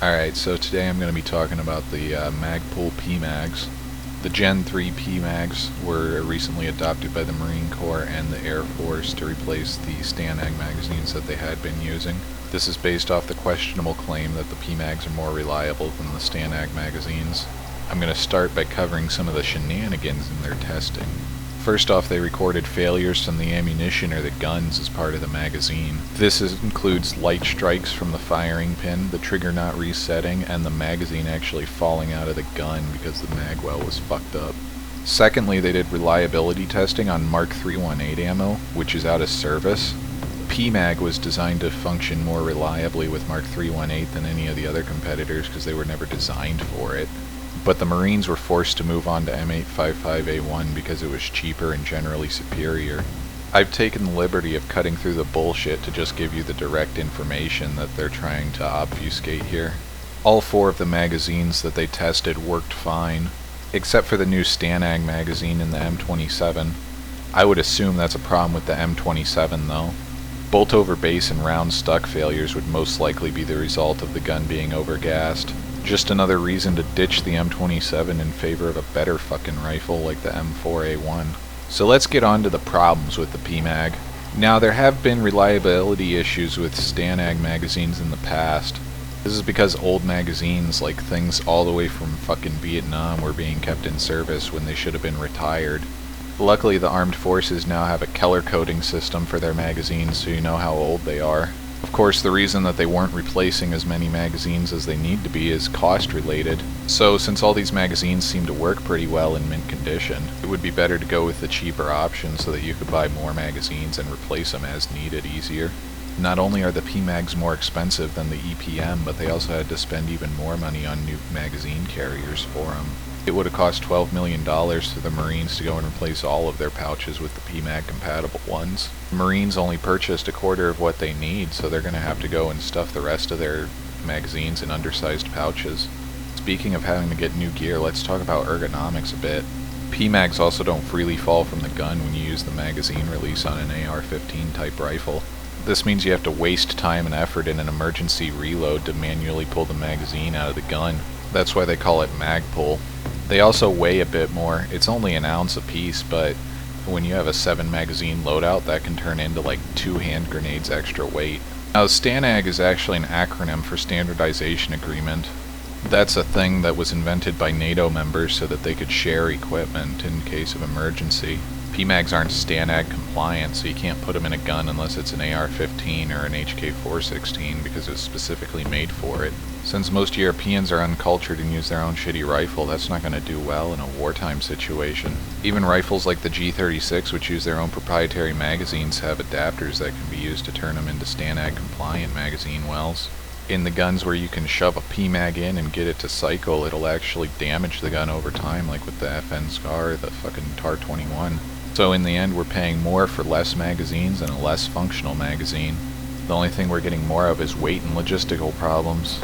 Alright, so today I'm going to be talking about the Magpul PMAGs. The Gen 3 PMAGs were recently adopted by the Marine Corps and the Air Force to replace the STANAG magazines that they had been using. This is based off the questionable claim that the PMAGs are more reliable than the STANAG magazines. I'm going to start by covering some of the shenanigans in their testing. First off, they recorded failures from the ammunition or the guns as part of the magazine. This includes light strikes from the firing pin, the trigger not resetting, and the magazine actually falling out of the gun because the mag well was fucked up. Secondly, they did reliability testing on Mark 318 ammo, which is out of service. PMAG was designed to function more reliably with Mark 318 than any of the other competitors because they were never designed for it. But the Marines were forced to move on to M855A1 because it was cheaper and generally superior. I've taken the liberty of cutting through the bullshit to just give you the direct information that they're trying to obfuscate here. All four of the magazines that they tested worked fine, except for the new STANAG magazine in the M27. I would assume that's a problem with the M27 though. Bolt over base and round stuck failures would most likely be the result of the gun being overgassed. Just another reason to ditch the M27 in favor of a better fucking rifle like the M4A1. So let's get on to the problems with the PMAG. Now, there have been reliability issues with STANAG magazines in the past. This is because old magazines, like things all the way from fucking Vietnam, were being kept in service when they should have been retired. Luckily, the armed forces now have a color coding system for their magazines, so you know how old they are. Of course, the reason that they weren't replacing as many magazines as they need to be is cost related. So, since all these magazines seem to work pretty well in mint condition, it would be better to go with the cheaper option so that you could buy more magazines and replace them as needed easier. Not only are the PMAGs more expensive than the EPM, but they also had to spend even more money on new magazine carriers for them. It would have cost $12 million to the Marines to go and replace all of their pouches with the PMAG compatible ones. The Marines only purchased a quarter of what they need, so they're going to have to go and stuff the rest of their magazines in undersized pouches. Speaking of having to get new gear, let's talk about ergonomics a bit. PMAGs also don't freely fall from the gun when you use the magazine release on an AR-15 type rifle. This means you have to waste time and effort in an emergency reload to manually pull the magazine out of the gun. That's why they call it Magpul. They also weigh a bit more. It's only an ounce a piece, but when you have a 7 magazine loadout, that can turn into like 2 hand grenades extra weight. Now, STANAG is actually an acronym for Standardization Agreement. That's a thing that was invented by NATO members so that they could share equipment in case of emergency. PMAGs aren't STANAG compliant, so you can't put them in a gun unless it's an AR-15 or an HK-416 because it's specifically made for it. Since most Europeans are uncultured and use their own shitty rifle, that's not going to do well in a wartime situation. Even rifles like the G36, which use their own proprietary magazines, have adapters that can be used to turn them into STANAG compliant magazine wells. In the guns where you can shove a PMAG in and get it to cycle, it'll actually damage the gun over time, like with the FN SCAR or the fucking TAR-21. So in the end, we're paying more for less magazines and a less functional magazine. The only thing we're getting more of is weight and logistical problems.